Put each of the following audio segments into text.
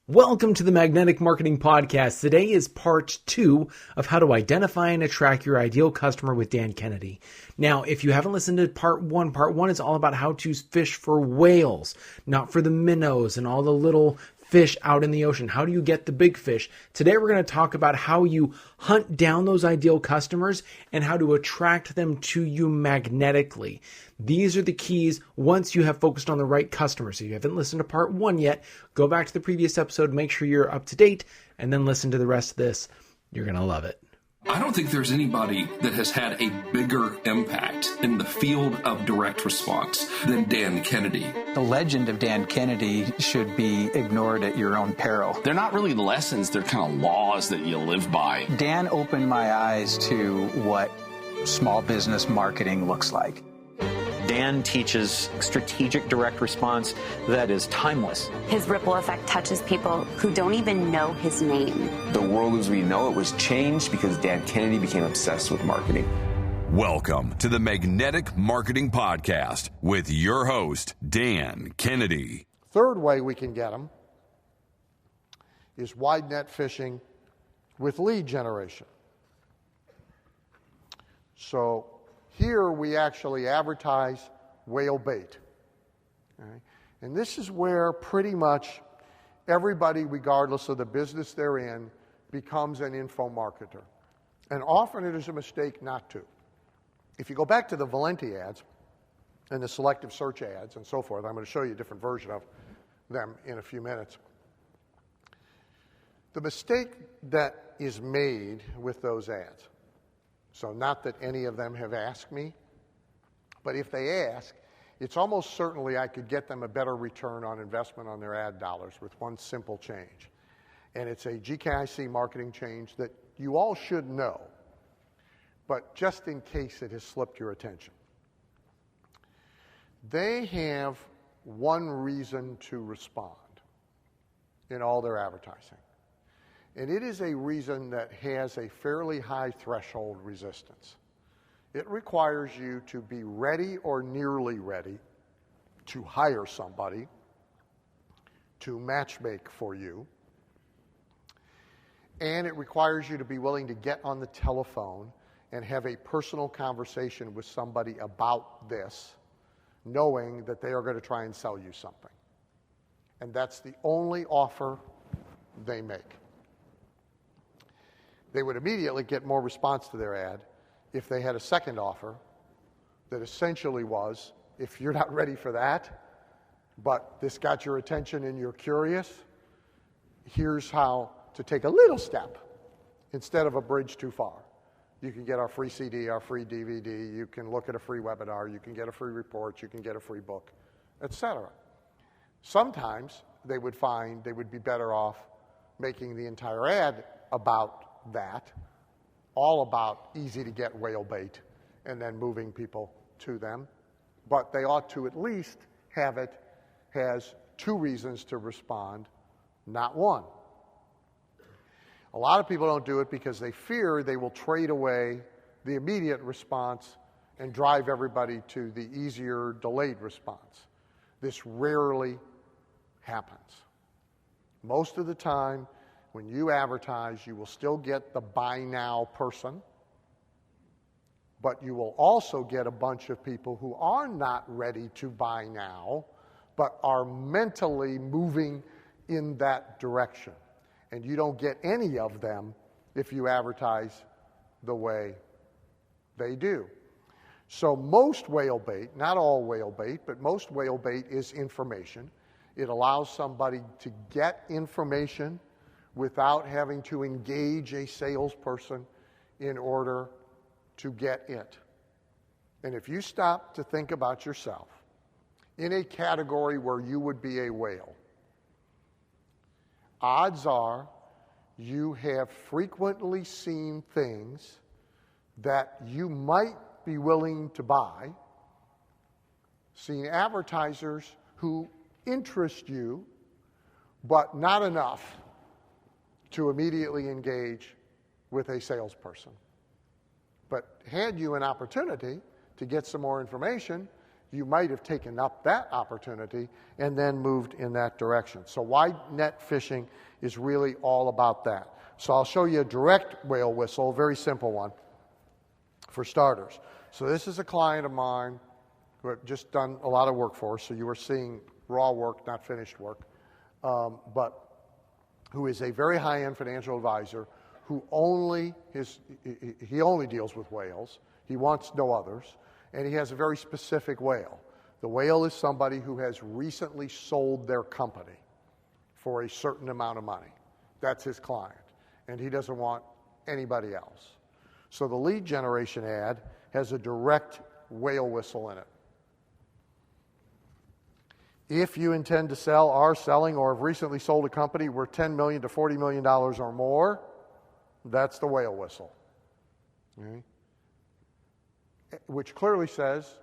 Welcome to the Magnetic Marketing Podcast. Today is part 2 of how to identify and attract your ideal customer with Dan Kennedy. Now, if you haven't listened to part 1 is all about how to fish for whales, not for the minnows and all the little fish out in the ocean. How do you get the big fish? Today, we're going to talk about how you hunt down those ideal customers and how to attract them to you magnetically. These are the keys once you have focused on the right customers. If you haven't listened to part 1 yet, go back to the previous episode, make sure you're up to date, and then listen to the rest of this. You're going to love it. I don't think there's anybody that has had a bigger impact in the field of direct response than Dan Kennedy. The legend of Dan Kennedy should be ignored at your own peril. They're not really lessons, they're kind of laws that you live by. Dan opened my eyes to what small business marketing looks like. Dan teaches strategic direct response that is timeless. His ripple effect touches people who don't even know his name. The world as we know it was changed because Dan Kennedy became obsessed with marketing. Welcome to the Magnetic Marketing Podcast with your host, Dan Kennedy. Third way we can get them is wide net fishing with lead generation. So here we actually advertise whale bait. Okay? And this is where pretty much everybody, regardless of the business they're in, becomes an info marketer. And often it is a mistake not to. If you go back to the Valenti ads and the selective search ads and so forth, I'm going to show you a different version of them in a few minutes. The mistake that is made with those ads, so not that any of them have asked me, but if they ask, it's almost certainly I could get them a better return on investment on their ad dollars with one simple change. And it's a GKIC marketing change that you all should know, but just in case it has slipped your attention. They have one reason to respond in all their advertising. And it is a reason that has a fairly high threshold resistance. It requires you to be ready or nearly ready to hire somebody to matchmake for you. And it requires you to be willing to get on the telephone and have a personal conversation with somebody about this, knowing that they are going to try and sell you something. And that's the only offer they make. They would immediately get more response to their ad if they had a second offer that essentially was, if you're not ready for that, but this got your attention and you're curious, here's how to take a little step instead of a bridge too far. You can get our free CD, our free DVD, you can look at a free webinar, you can get a free report, you can get a free book, etc. Sometimes they would find they would be better off making the entire ad about that, all about easy to get whale bait and then moving people to them. But they ought to at least have it has two reasons to respond, not one. A lot of people don't do it because they fear they will trade away the immediate response and drive everybody to the easier delayed response. This rarely happens. Most of the time, when you advertise, you will still get the buy now person, but you will also get a bunch of people who are not ready to buy now, but are mentally moving in that direction. And you don't get any of them if you advertise the way they do. So most whale bait, not all whale bait, but most whale bait is information. It allows somebody to get information without having to engage a salesperson in order to get it. And if you stop to think about yourself in a category where you would be a whale, odds are you have frequently seen things that you might be willing to buy, seen advertisers who interest you, but not enough to immediately engage with a salesperson. But had you an opportunity to get some more information, you might have taken up that opportunity and then moved in that direction. So wide net fishing is really all about that. So I'll show you a direct whale whistle, a very simple one for starters. So this is a client of mine who I've just done a lot of work for, so you were seeing raw work, not finished work, but who is a very high-end financial advisor who only deals with whales. He wants no others, and he has a very specific whale. The whale is somebody who has recently sold their company for a certain amount of money. That's his client, and he doesn't want anybody else. So the lead generation ad has a direct whale whistle in it. If you intend to sell, are selling, or have recently sold a company worth $10 million to $40 million or more, that's the whale whistle. Okay? Which clearly says,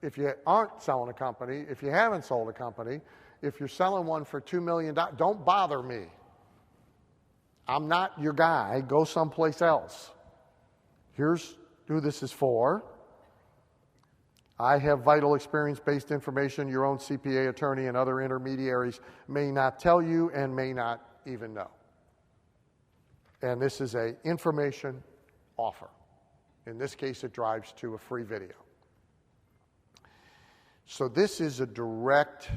if you aren't selling a company, if you haven't sold a company, if you're selling one for $2 million, don't bother me. I'm not your guy. Go someplace else. Here's who this is for. I have vital experience-based information your own CPA, attorney, and other intermediaries may not tell you and may not even know. And this is an information offer. In this case, it drives to a free video. So this is a direct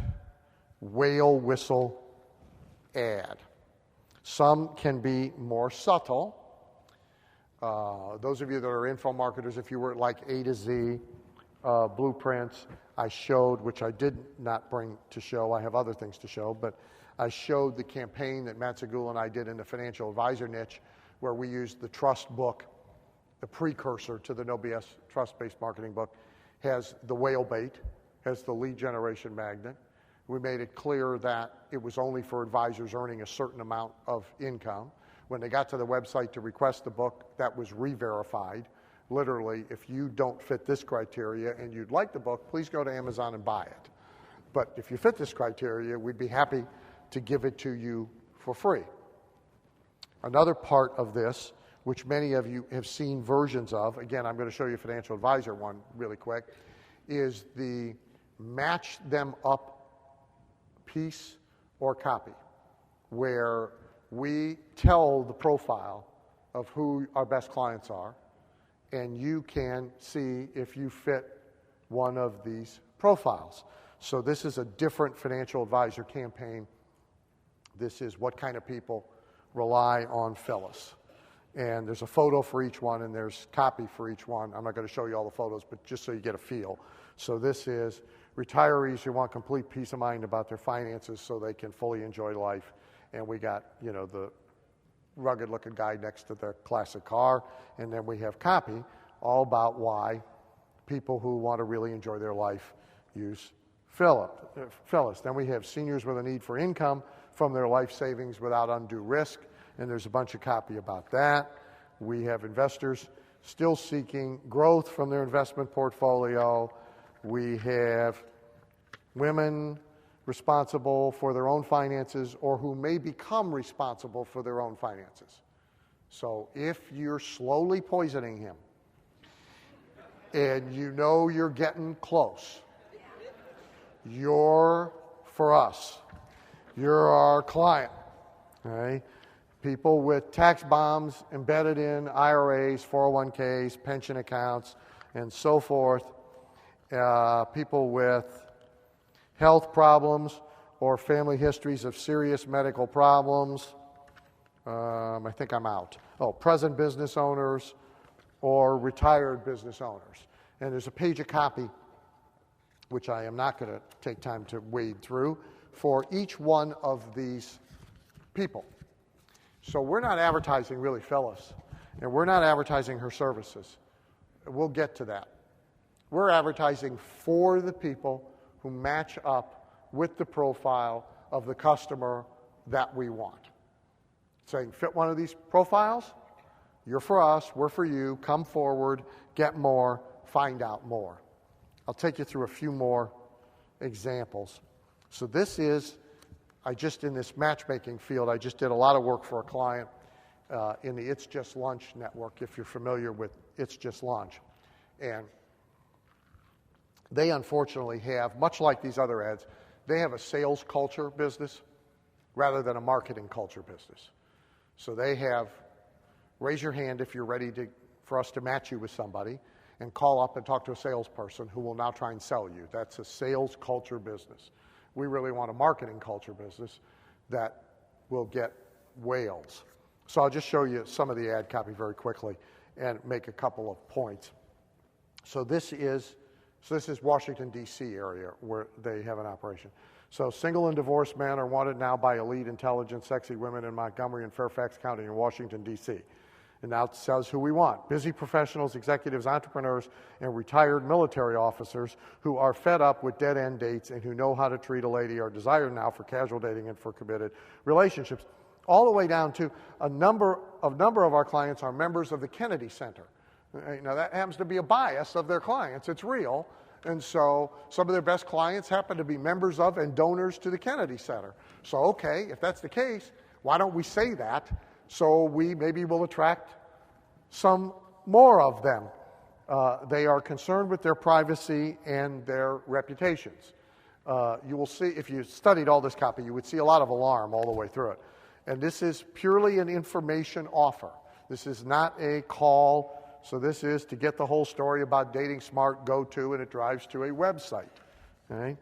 whale whistle ad. Some can be more subtle. Those of you that are info marketers, if you were like A to Z, blueprints I showed, which I did not bring to show. I have other things to show, but I showed the campaign that Matt Segula and I did in the financial advisor niche, where we used the trust book, the precursor to the No BS trust-based marketing book, has the whale bait, has the lead generation magnet. We made it clear that it was only for advisors earning a certain amount of income. When they got to the website to request the book, that was re-verified. Literally, if you don't fit this criteria and you'd like the book, please go to Amazon and buy it. But if you fit this criteria, we'd be happy to give it to you for free. Another part of this, which many of you have seen versions of, again, I'm going to show you a financial advisor one really quick, is the match them up piece or copy, where we tell the profile of who our best clients are, and you can see if you fit one of these profiles. So this is a different financial advisor campaign. This is what kind of people rely on Phyllis. And there's a photo for each one, and there's copy for each one. I'm not going to show you all the photos, but just so you get a feel. So this is retirees who want complete peace of mind about their finances so they can fully enjoy life. And we got, the rugged-looking guy next to the classic car, and then we have copy all about why people who want to really enjoy their life use Phyllis. Then we have seniors with a need for income from their life savings without undue risk, and there's a bunch of copy about that. We have investors still seeking growth from their investment portfolio. We have women responsible for their own finances or who may become responsible for their own finances. So if you're slowly poisoning him and you know you're getting close, you're for us. You're our client. Okay? People with tax bombs embedded in IRAs, 401ks, pension accounts, and so forth. People with health problems or family histories of serious medical problems. I think I'm out. Present business owners or retired business owners. And there's a page of copy, which I am not going to take time to wade through, for each one of these people. So we're not advertising really Phyllis, and we're not advertising her services. We'll get to that. We're advertising for the people who match up with the profile of the customer that we want. Saying, fit one of these profiles, you're for us, we're for you, come forward, get more, find out more. I'll take you through a few more examples. So this is, in this matchmaking field, I just did a lot of work for a client in the It's Just Lunch network, if you're familiar with It's Just Lunch. And they unfortunately have, much like these other ads, they have a sales culture business rather than a marketing culture business. So they have, raise your hand if you're ready for us to match you with somebody, and call up and talk to a salesperson who will now try and sell you. That's a sales culture business. We really want a marketing culture business that will get whales. So I'll just show you some of the ad copy very quickly and make a couple of points. So this is Washington, D.C. area where they have an operation. So single and divorced men are wanted now by elite, intelligent, sexy women in Montgomery and Fairfax County in Washington, D.C. And now it says who we want. Busy professionals, executives, entrepreneurs, and retired military officers who are fed up with dead-end dates and who know how to treat a lady are desired now for casual dating and for committed relationships. All the way down to a number of our clients are members of the Kennedy Center. Now that happens to be a bias of their clients. It's real. And so some of their best clients happen to be members of and donors to the Kennedy Center. So, okay, if that's the case, why don't we say that so we maybe will attract some more of them? They are concerned with their privacy and their reputations. You will see, if you studied all this copy, you would see a lot of alarm all the way through it. And this is purely an information offer. This is not a call. So this is to get the whole story about dating smart, go to, and it drives to a website. Okay?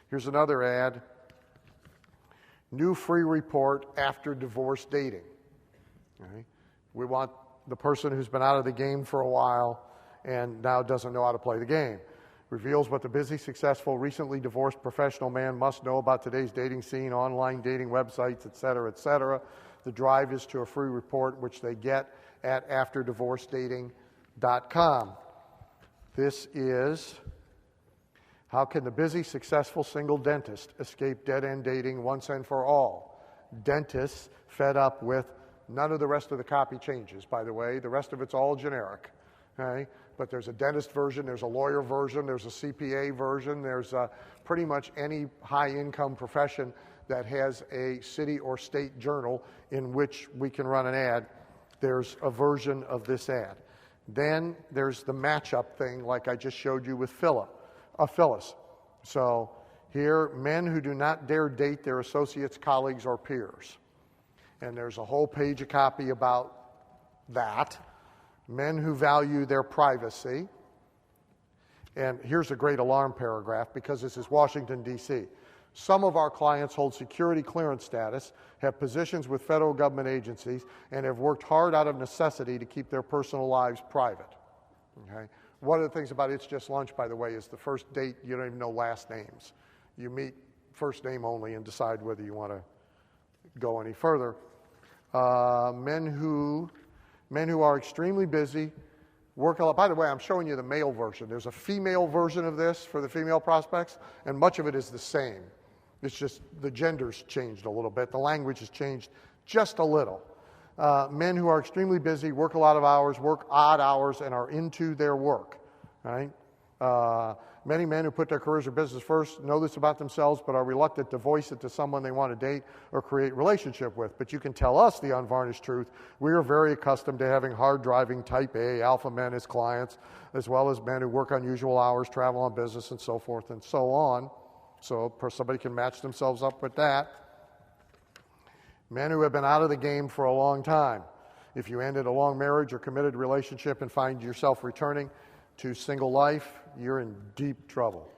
Here's another ad. New free report after divorce dating. Okay? We want the person who's been out of the game for a while and now doesn't know how to play the game. Reveals what the busy, successful, recently divorced professional man must know about today's dating scene, online dating websites, et cetera, et cetera. The drive is to a free report, which they get at afterdivorcedating.com. This is how can the busy, successful single dentist escape dead-end dating once and for all? Dentists fed up with none of the rest of the copy changes, by the way. The rest of it's all generic. Okay? But there's a dentist version, there's a lawyer version, there's a CPA version, there's pretty much any high-income profession that has a city or state journal in which we can run an ad. There's a version of this ad. Then there's the matchup thing like I just showed you with Phyllis. So here, men who do not dare date their associates, colleagues, or peers. And there's a whole page of copy about that. Men who value their privacy. And here's a great alarm paragraph because this is Washington, D.C. Some of our clients hold security clearance status, have positions with federal government agencies, and have worked hard out of necessity to keep their personal lives private. Okay? One of the things about It's Just Lunch, by the way, is the first date, you don't even know last names. You meet first name only and decide whether you want to go any further. Men who are extremely busy, work a lot. By the way, I'm showing you the male version. There's a female version of this for the female prospects, and much of it is the same. It's just the gender's changed a little bit. The language has changed just a little. Men who are extremely busy, work a lot of hours, work odd hours, and are into their work. Right? Many men who put their careers or business first know this about themselves, but are reluctant to voice it to someone they want to date or create a relationship with. But you can tell us the unvarnished truth. We are very accustomed to having hard-driving type A alpha men as clients, as well as men who work unusual hours, travel on business, and so forth and so on. So somebody can match themselves up with that. Men who have been out of the game for a long time. If you ended a long marriage or committed relationship and find yourself returning to single life, you're in deep trouble.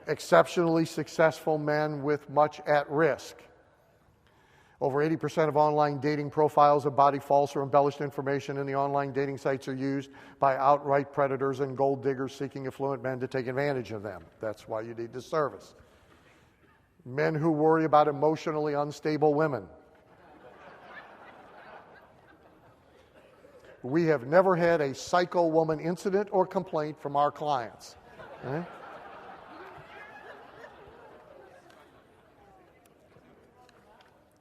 Exceptionally successful men with much at risk. Over 80% of online dating profiles embody false or embellished information, and the online dating sites are used by outright predators and gold diggers seeking affluent men to take advantage of them. That's why you need this service. Men who worry about emotionally unstable women. We have never had a psycho woman incident or complaint from our clients. Okay?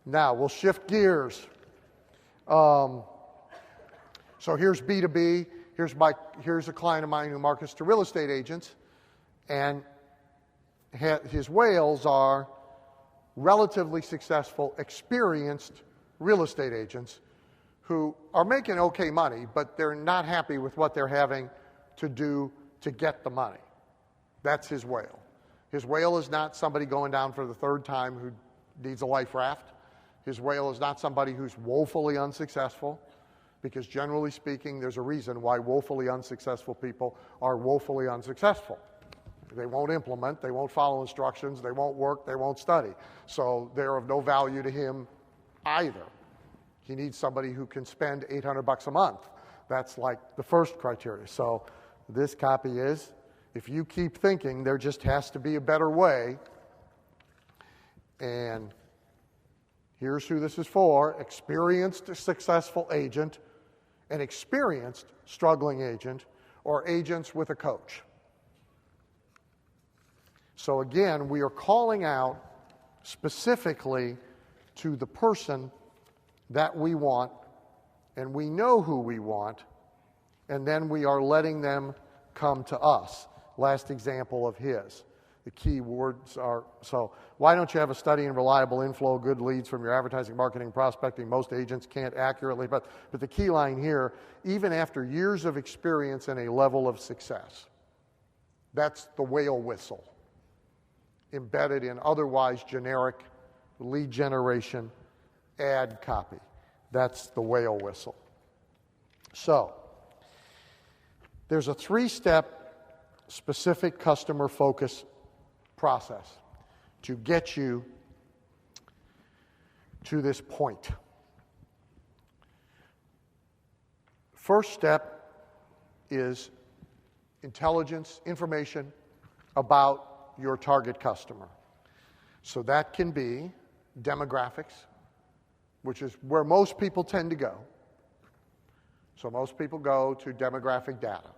Now, we'll shift gears. So here's B2B. Here's a client of mine who markets to real estate agents, and his whales are relatively successful, experienced real estate agents who are making okay money, but they're not happy with what they're having to do to get the money. That's his whale. His whale is not somebody going down for the third time who needs a life raft. His whale is not somebody who's woefully unsuccessful, because generally speaking, there's a reason why woefully unsuccessful people are woefully unsuccessful. They won't implement, they won't follow instructions, they won't work, they won't study. So they're of no value to him either. He needs somebody who can spend $800 a month. That's like the first criteria. So this copy is, if you keep thinking there just has to be a better way, and here's who this is for: experienced successful agent, an experienced struggling agent, or agents with a coach. So again, we are calling out specifically to the person that we want, and we know who we want, and then we are letting them come to us. Last example of his. The key words are, so why don't you have a steady and reliable inflow of good leads from your advertising, marketing, prospecting? Most agents can't accurately, but the key line here, even after years of experience and a level of success. That's the whale whistle, embedded in otherwise generic lead generation ad copy. That's the whale whistle. So, there's a 3-step specific customer focus process to get you to this point. First step is intelligence, information about your target customer. So that can be demographics, which is where most people tend to go. So most people go to demographic data: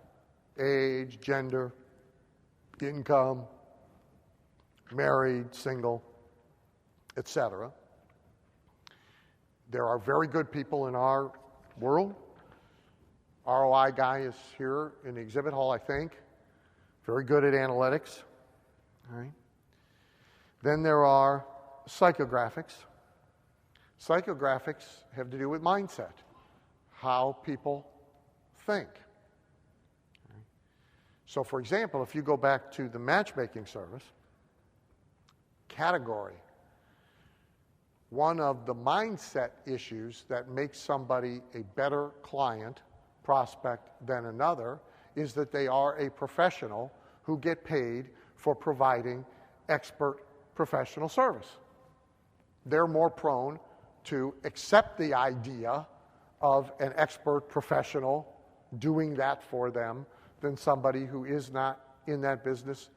age, gender, income, married, single, etc. There are very good people in our world. ROI guy is here in the exhibit hall, I think. Very good at analytics. All right. Then there are psychographics. Psychographics have to do with mindset, how people think. So, for example, if you go back to the matchmaking service category, one of the mindset issues that makes somebody a better client, prospect than another is that they are a professional who get paid for providing expert professional service. They're more prone to accept the idea of an expert professional doing that for them than somebody who is not in that business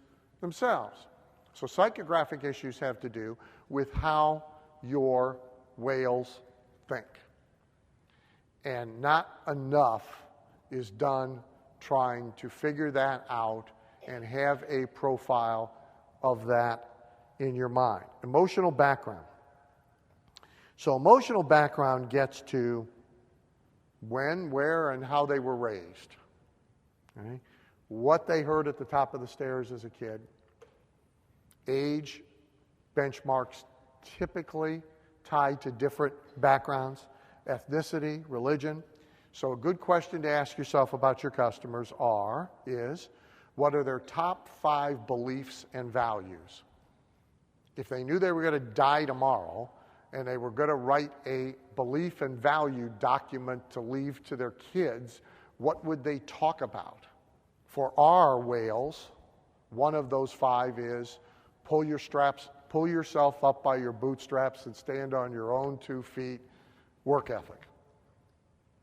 themselves. So psychographic issues have to do with how your whales think. And not enough is done trying to figure that out and have a profile of that in your mind. Emotional background. So emotional background gets to when, where, and how they were raised. Okay? What they heard at the top of the stairs as a kid. Age benchmarks typically tied to different backgrounds, ethnicity, religion. So a good question to ask yourself about your customers is, what are their top 5 beliefs and values? If they knew they were going to die tomorrow and they were going to write a belief and value document to leave to their kids, what would they talk about? For our whales, one of those 5 is pull yourself up by your bootstraps and stand on your own 2 feet, work ethic.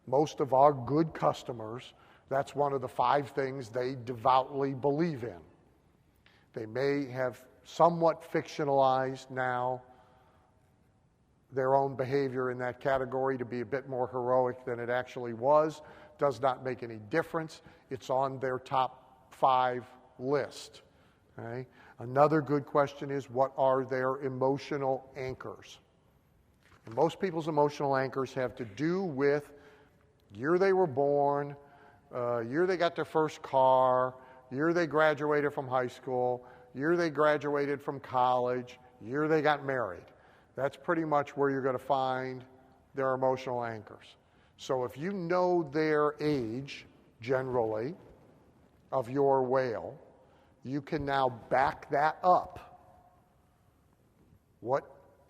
Most of our good customers, that's one of the 5 things they devoutly believe in. They may have somewhat fictionalized now their own behavior in that category to be a bit more heroic than it actually was. Does not make any difference. It's on their top 5 list. Okay? Another good question is, what are their emotional anchors? And most people's emotional anchors have to do with year they were born, year they got their first car, year they graduated from high school, year they graduated from college, year they got married. That's pretty much where you're going to find their emotional anchors. So if you know their age, generally, of your whale, you can now back that up. What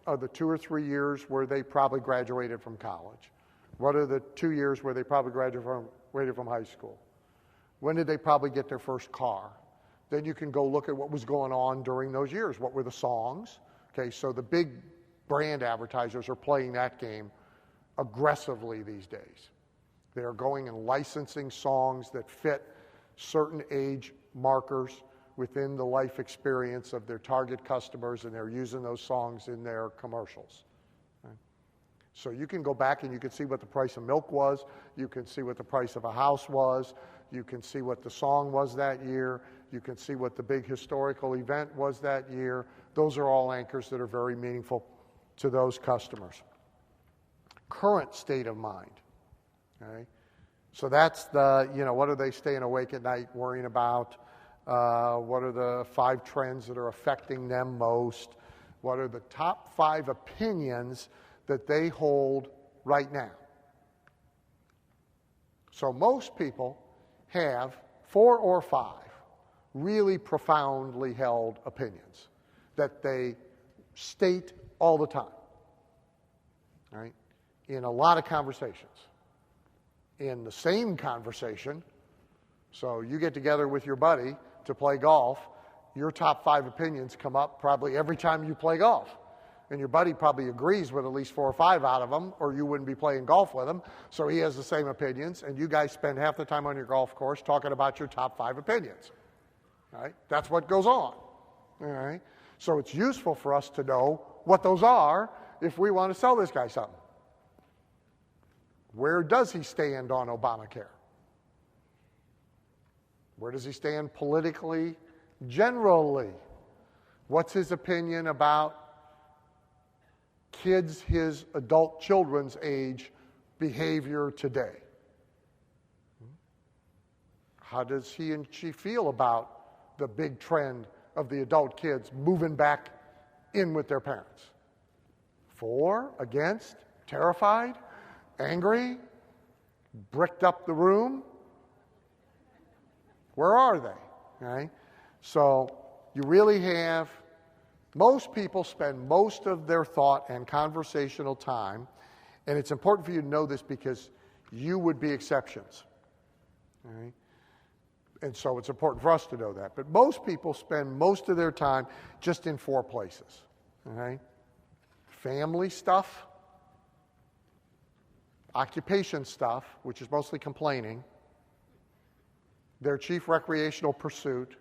are the 2 or 3 years where they probably graduated from college? What are the 2 years where they probably graduated from high school? When did they probably get their first car? Then you can go look at what was going on during those years. What were the songs? Okay, so the big brand advertisers are playing that game aggressively these days. They are going and licensing songs that fit certain age markers within the life experience of their target customers, and they're using those songs in their commercials. Okay? So you can go back and you can see what the price of milk was, you can see what the price of a house was, you can see what the song was that year, you can see what the big historical event was that year. Those are all anchors that are very meaningful to those customers. Current state of mind. Okay? So that's the, what are they staying awake at night worrying about? What are the 5 trends that are affecting them most? What are the top 5 opinions that they hold right now? So most people have 4 or 5 really profoundly held opinions that they state all the time, right? In a lot of conversations. In the same conversation, so you get together with your buddy to play golf, your top 5 opinions come up probably every time you play golf. And your buddy probably agrees with at least 4 or 5 out of them, or you wouldn't be playing golf with him. So he has the same opinions, and you guys spend half the time on your golf course talking about your top 5 opinions. All right? That's what goes on. All right? So it's useful for us to know what those are if we want to sell this guy something. Where does he stand on Obamacare? Where does he stand politically, generally? What's his opinion about kids his adult children's age behavior today? How does he and she feel about the big trend of the adult kids moving back in with their parents? For, against, terrified, angry, bricked up the room? Where are they? Okay? So you really have, most people spend most of their thought and conversational time, and it's important for you to know this because you would be exceptions. Okay? And so it's important for us to know that. But most people spend most of their time just in 4 places. Okay? Family stuff, occupation stuff, which is mostly complaining, their chief recreational pursuit,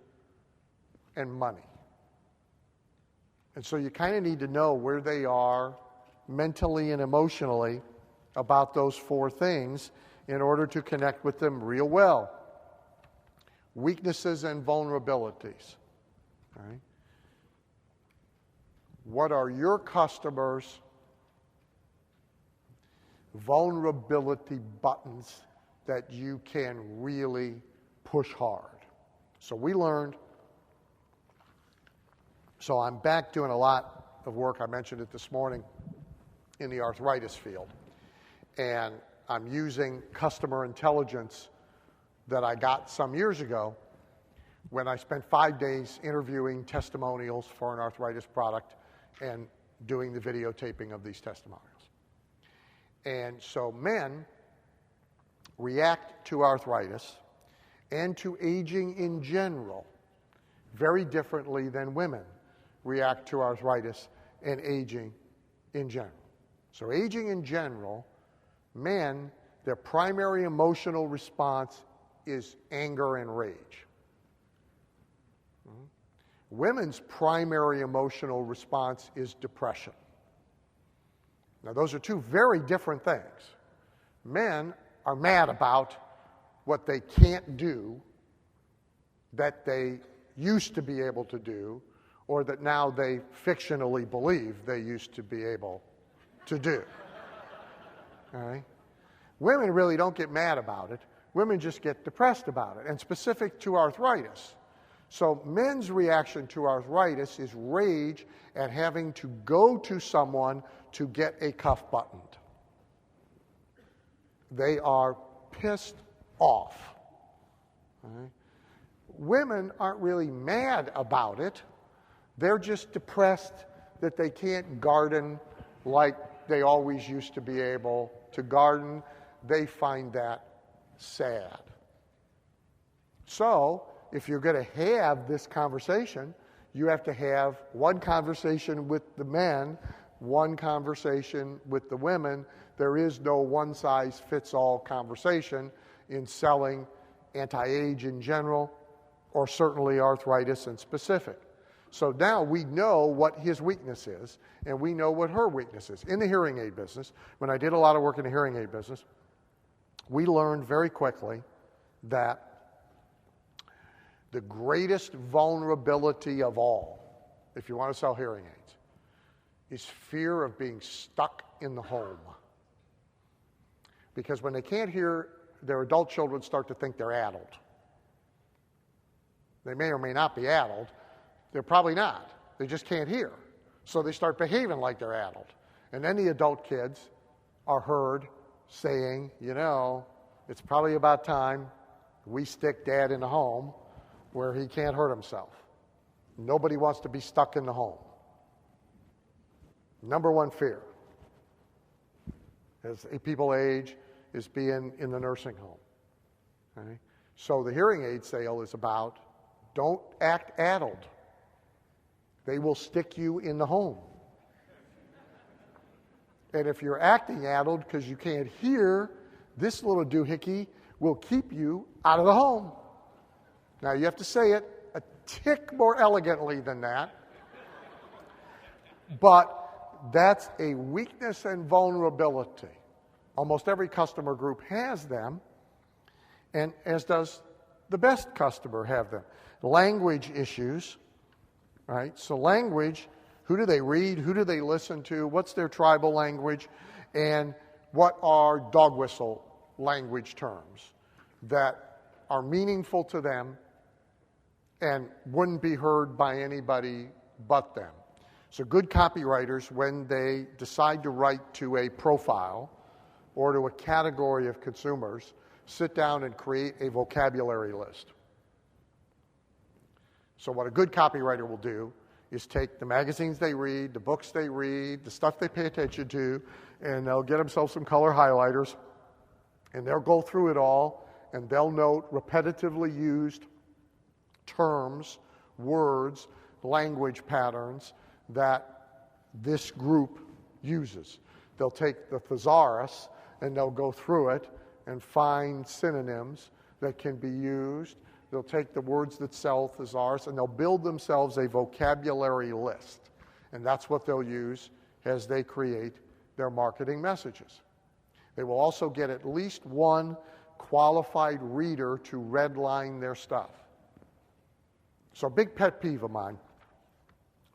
and money. And so you kind of need to know where they are mentally and emotionally about those 4 things in order to connect with them real well. Weaknesses and vulnerabilities. Right? What are your customers' vulnerability buttons that you can really push hard? So we learned. So I'm back doing a lot of work, I mentioned it this morning, in the arthritis field. And I'm using customer intelligence that I got some years ago when I spent 5 days interviewing testimonials for an arthritis product and doing the videotaping of these testimonials. And so men react to arthritis and to aging in general very differently than women react to arthritis and aging in general. So aging in general, men, their primary emotional response is anger and rage. Women's primary emotional response is depression. Now, those are 2 very different things. Men are mad about what they can't do that they used to be able to do, or that now they fictionally believe they used to be able to do. All right? Women really don't get mad about it. Women just get depressed about it, and specific to arthritis. So men's reaction to arthritis is rage at having to go to someone to get a cuff buttoned. They are pissed off. All right? women aren't really mad about it. They're just depressed that they can't garden like they always used to be able to garden. They find that sad. So, if you're going to have this conversation, you have to have one conversation with the men, one conversation with the women. There is no one-size-fits-all conversation in selling anti-age in general, or certainly arthritis in specific. So now we know what his weakness is, and we know what her weakness is. In the hearing aid business, when I did a lot of work in the hearing aid business, we learned very quickly that the greatest vulnerability of all, if you want to sell hearing aids, is fear of being stuck in the home. Because when they can't hear, their adult children start to think they're addled. They may or may not be addled. They're probably not. They just can't hear. So they start behaving like they're addled. And then the adult kids are heard saying, you know, it's probably about time we stick Dad in the home where he can't hurt himself. Nobody wants to be stuck in the home. Number one fear as people age is being in the nursing home. Okay? So the hearing aid sale is about don't act addled. They will stick you in the home. And if you're acting addled because you can't hear, this little doohickey will keep you out of the home. Now, you have to say it a tick more elegantly than that. But that's a weakness and vulnerability. Almost every customer group has them, and as does the best customer have them. Language issues, right? So language, who do they read? Who do they listen to? What's their tribal language? And what are dog whistle language terms that are meaningful to them and wouldn't be heard by anybody but them? So good copywriters, when they decide to write to a profile or to a category of consumers, sit down and create a vocabulary list. So what a good copywriter will do is take the magazines they read, the books they read, the stuff they pay attention to, and they'll get themselves some color highlighters, and they'll go through it all, and they'll note repetitively used terms, words, language patterns that this group uses. They'll take the thesaurus, and they'll go through it and find synonyms that can be used. They'll take the words that sell thesaurus, and they'll build themselves a vocabulary list. And that's what they'll use as they create their marketing messages. They will also get at least one qualified reader to redline their stuff. So a big pet peeve of mine,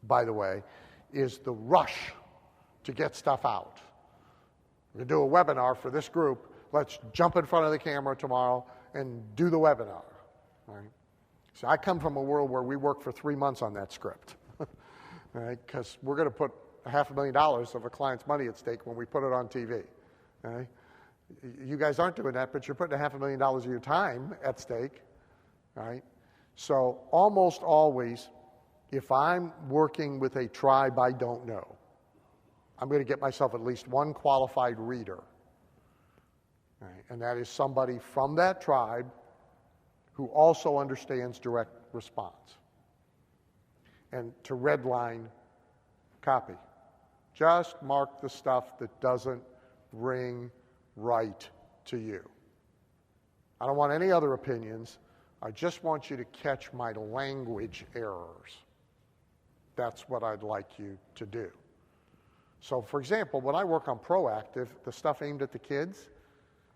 by the way, is the rush to get stuff out. We're going to do a webinar for this group. Let's jump in front of the camera tomorrow and do the webinar. Right? So I come from a world where we work for 3 months on that script, right? Because we're going to put $500,000 of a client's money at stake when we put it on TV. Right? You guys aren't doing that, but you're putting $500,000 of your time at stake. Right? So almost always, if I'm working with a tribe I don't know, I'm going to get myself at least one qualified reader. Right? And that is somebody from that tribe who also understands direct response. And to redline copy. Just mark the stuff that doesn't ring right to you. I don't want any other opinions. I just want you to catch my language errors. That's what I'd like you to do. So, for example, when I work on Proactive, the stuff aimed at the kids,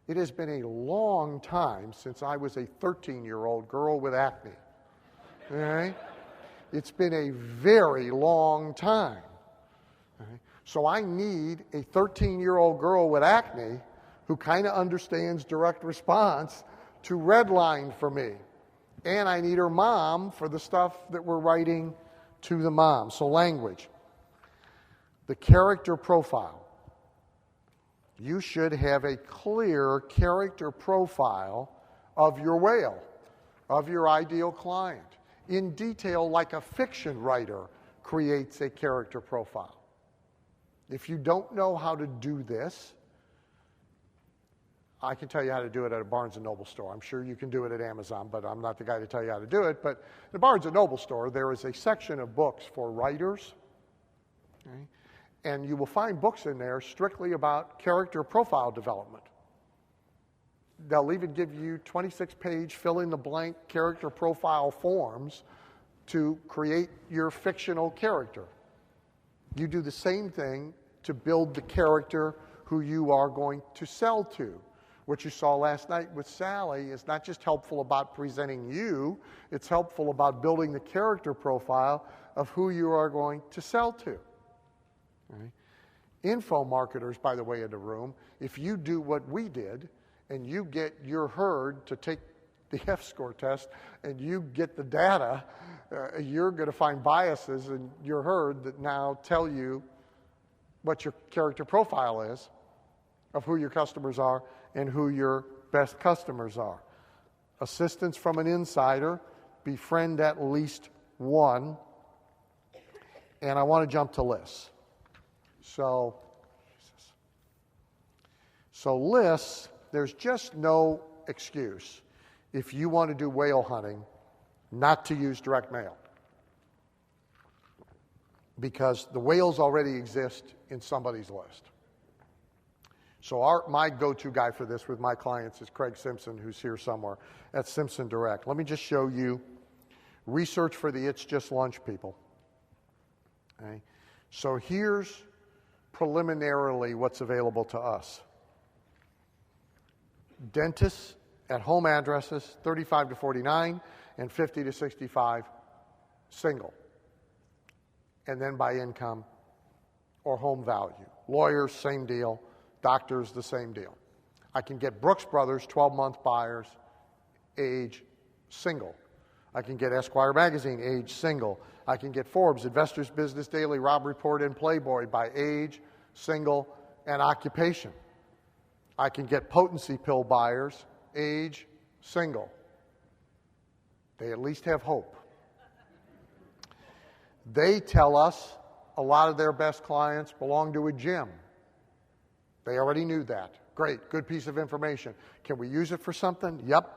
it has been a long time since I was a 13-year-old girl with acne. All right? It's been a very long time. All right? So I need a 13-year-old girl with acne who kind of understands direct response to redline for me. And I need her mom for the stuff that we're writing to the mom. So language. The character profile. You should have a clear character profile of your whale. of your ideal client in detail, like a fiction writer creates a character profile. If you don't know how to do this, I can tell you how to do it at a Barnes & Noble store. I'm sure you can do it at Amazon, but I'm not the guy to tell you how to do it. But at the Barnes & Noble store, there is a section of books for writers. Okay? And you will find books in there strictly about character profile development. They'll even give you 26-page fill-in-the-blank character profile forms to create your fictional character. You do the same thing to build the character who you are going to sell to. What you saw last night with Sally is not just helpful about presenting you, it's helpful about building the character profile of who you are going to sell to. Okay? Info marketers, by the way, in the room, if you do what we did and you get your herd to take the F-score test and you get the data, you're going to find biases in your herd that now tell you what your character profile is of who your customers are and who your best customers are. Assistance from an insider, befriend at least one, and I want to jump to lists. So lists, there's just no excuse if you want to do whale hunting not to use direct mail, because the whales already exist in somebody's list. So my go-to guy for this with my clients is Craig Simpson, who's here somewhere at Simpson Direct. Let me just show you research for the It's Just Lunch people. Okay. So here's preliminarily what's available to us. Dentists at home addresses, 35 to 49, and 50 to 65, single. And then by income or home value. Lawyers, same deal. Doctors, the same deal. I can get Brooks Brothers, 12-month buyers, age single. I can get Esquire Magazine, age single. I can get Forbes, Investors Business Daily, Robb Report, and Playboy by age, single, and occupation. I can get potency pill buyers, age, single. They at least have hope. They tell us a lot of their best clients belong to a gym. They already knew that. Great, good piece of information. Can we use it for something? Yep.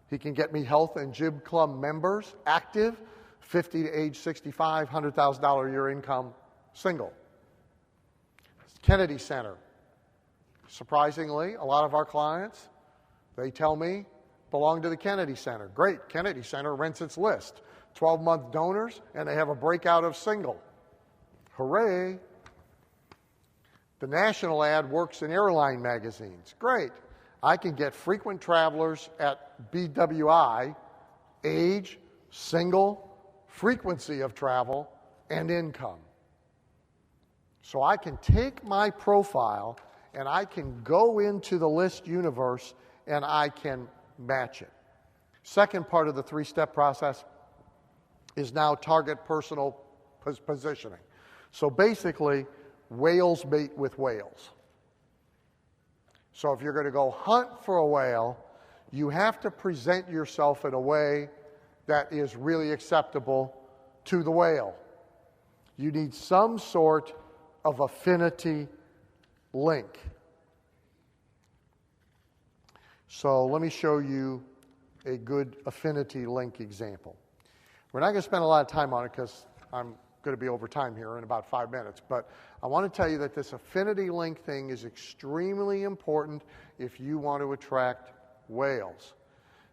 He can get me health and gym club members, active, 50 to age 65, $100,000 a year income, single. Kennedy Center. Surprisingly, a lot of our clients, they tell me, belong to the Kennedy Center. Great, Kennedy Center rents its list. 12-month donors, and they have a breakout of single. Hooray. The national ad works in airline magazines. Great. I can get frequent travelers at BWI, age, single, frequency of travel, and income. So I can take my profile and I can go into the list universe and I can match it. Second part of the three-step process is now target personal positioning. So basically, whales mate with whales. So if you're going to go hunt for a whale, you have to present yourself in a way that is really acceptable to the whale. You need some sort of affinity link. So let me show you a good affinity link example. We're not going to spend a lot of time on it because I'm going to be over time here in about 5 minutes, but I want to tell you that this affinity link thing is extremely important if you want to attract whales.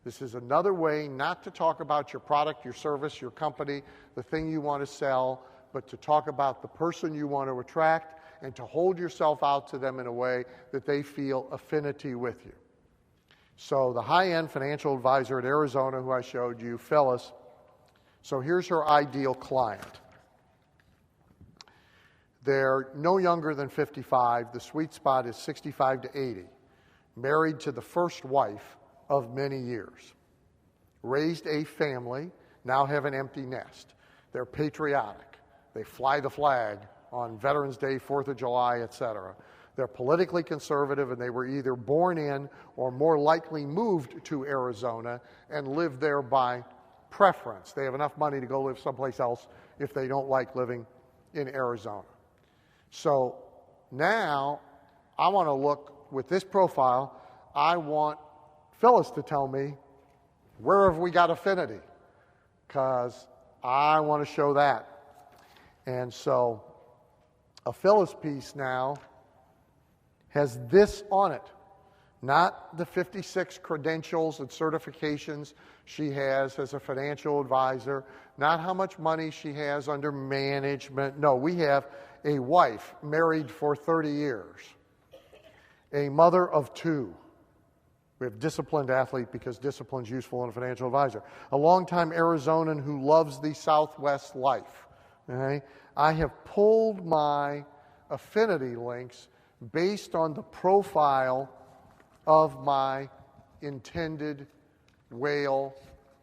This is another way not to talk about your product, your service, your company, the thing you want to sell, but to talk about the person you want to attract and to hold yourself out to them in a way that they feel affinity with you. So the high-end financial advisor at Arizona who I showed you, Phyllis, so here's her ideal client. They're no younger than 55. The sweet spot is 65 to 80. Married to the first wife of many years. Raised a family, now have an empty nest. They're patriotic. They fly the flag on Veterans Day, 4th of July, etc. They're politically conservative, and they were either born in or more likely moved to Arizona and live there by preference. They have enough money to go live someplace else if they don't like living in Arizona. So now I want to look with this profile. I want Phyllis to tell me, where have we got affinity? Because I want to show that. And so a Phyllis piece now has this on it, not the 56 credentials and certifications she has as a financial advisor, not how much money she has under management. No, we have a wife married for 30 years, a mother of 2. We have disciplined athlete because discipline's useful in a financial advisor. A longtime Arizonan who loves the Southwest life. Okay? I have pulled my affinity links based on the profile of my intended whale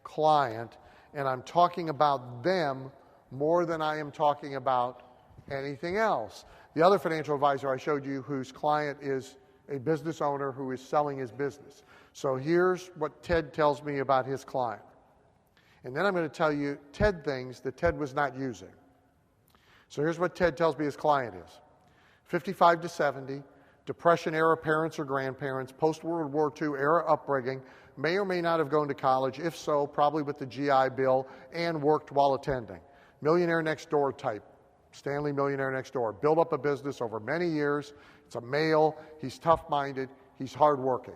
client, and I'm talking about them more than I am talking about anything else. The other financial advisor I showed you whose client is a business owner who is selling his business. So here's what Ted tells me about his client. And then I'm going to tell you Ted things that Ted was not using. So here's what Ted tells me his client is. 55 to 70, Depression-era parents or grandparents, post-World War II era upbringing, may or may not have gone to college. If so, probably with the GI Bill, and worked while attending. Millionaire next door type. Stanley Millionaire Next Door. Built up a business over many years. It's a male. He's tough-minded. He's hardworking.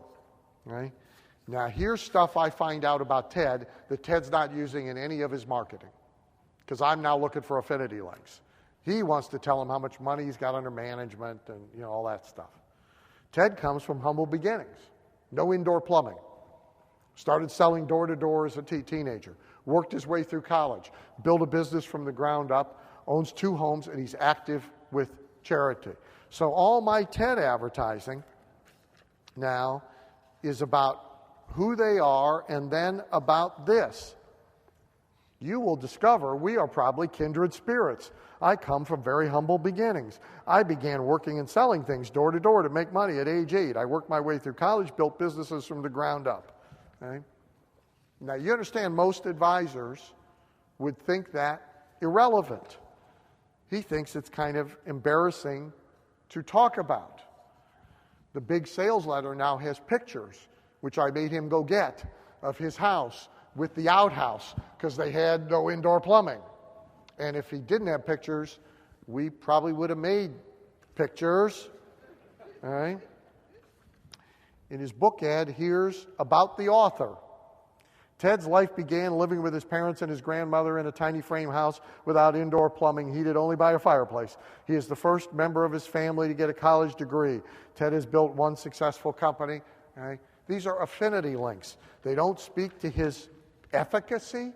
Okay? Now, here's stuff I find out about Ted that Ted's not using in any of his marketing, because I'm now looking for affinity links. He wants to tell him how much money he's got under management and all that stuff. Ted comes from humble beginnings. No indoor plumbing. Started selling door-to-door as a teenager. Worked his way through college. Built a business from the ground up. Owns 2 homes, and he's active with charity. So all my Ted advertising now is about who they are, and then about this. You will discover we are probably kindred spirits. I come from very humble beginnings. I began working and selling things door to door to make money at age 8. I worked my way through college, built businesses from the ground up. Okay? Now, you understand most advisors would think that irrelevant. He thinks it's kind of embarrassing to talk about. The big sales letter now has pictures, which I made him go get, of his house with the outhouse, because they had no indoor plumbing. And if he didn't have pictures, we probably would have made pictures. All right? In his book ad, here's about the author. Ted's life began living with his parents and his grandmother in a tiny frame house without indoor plumbing, heated only by a fireplace. He is the first member of his family to get a college degree. Ted has built 1 successful company. Okay? These are affinity links. They don't speak to his efficacy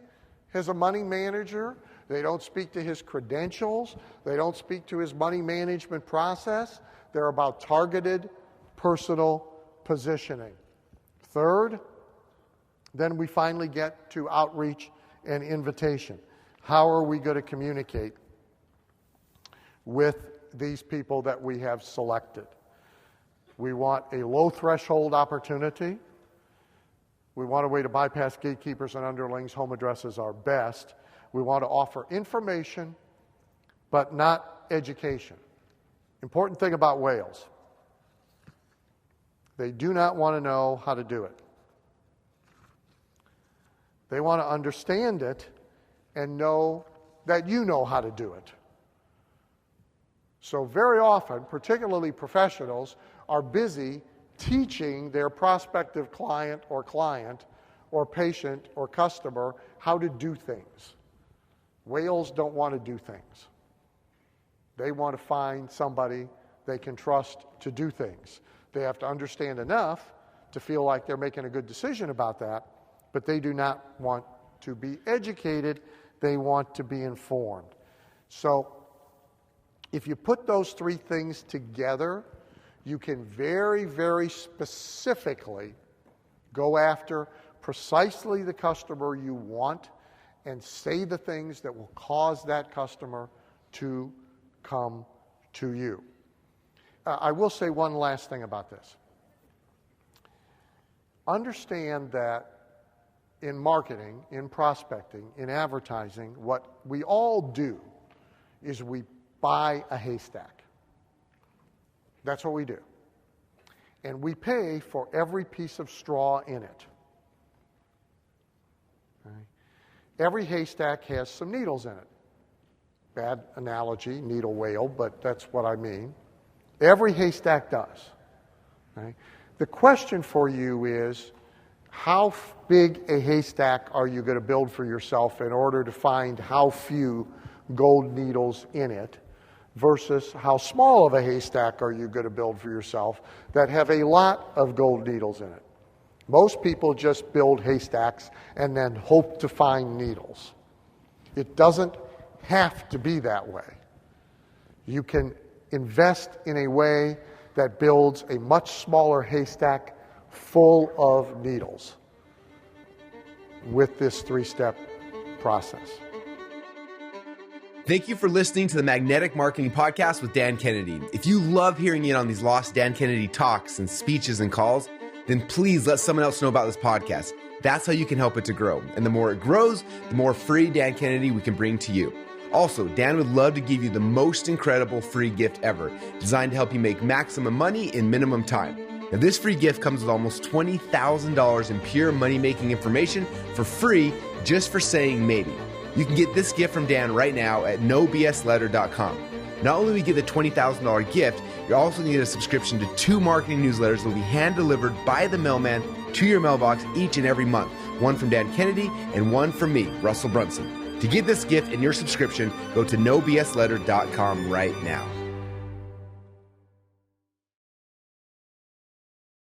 as a money manager. They don't speak to his credentials. They don't speak to his money management process. They're about targeted, personal positioning. Third, then we finally get to outreach and invitation. How are we going to communicate with these people that we have selected? We want a low threshold opportunity. We want a way to bypass gatekeepers and underlings. Home addresses are best. We want to offer information, but not education. Important thing about whales. They do not want to know how to do it. They want to understand it and know that you know how to do it. So very often, particularly professionals, are busy teaching their prospective client or patient or customer how to do things. Whales don't want to do things. They want to find somebody they can trust to do things. They have to understand enough to feel like they're making a good decision about that, but they do not want to be educated. They want to be informed. So if you put those 3 things together, you can very, very specifically go after precisely the customer you want and say the things that will cause that customer to come to you. I will say one last thing about this. Understand that in marketing, in prospecting, in advertising, what we all do is we buy a haystack. That's what we do. And we pay for every piece of straw in it. Okay? Every haystack has some needles in it. Bad analogy, needle whale, but that's what I mean. Every haystack does. Okay? The question for you is, how big a haystack are you going to build for yourself in order to find how few gold needles in it, versus how small of a haystack are you going to build for yourself that have a lot of gold needles in it? Most people just build haystacks and then hope to find needles. It doesn't have to be that way. You can invest in a way that builds a much smaller haystack full of needles with this 3-step process. Thank you for listening to the Magnetic Marketing Podcast with Dan Kennedy. If you love hearing in on these lost Dan Kennedy talks and speeches and calls, then please let someone else know about this podcast. That's how you can help it to grow. And the more it grows, the more free Dan Kennedy we can bring to you. Also, Dan would love to give you the most incredible free gift ever, designed to help you make maximum money in minimum time. Now, this free gift comes with almost $20,000 in pure money-making information for free, just for saying maybe. You can get this gift from Dan right now at nobsletter.com. Not only will you get the $20,000 gift, you're also going to get a subscription to 2 marketing newsletters that will be hand-delivered by the mailman to your mailbox each and every month. One from Dan Kennedy and one from me, Russell Brunson. To get this gift and your subscription, go to nobsletter.com right now.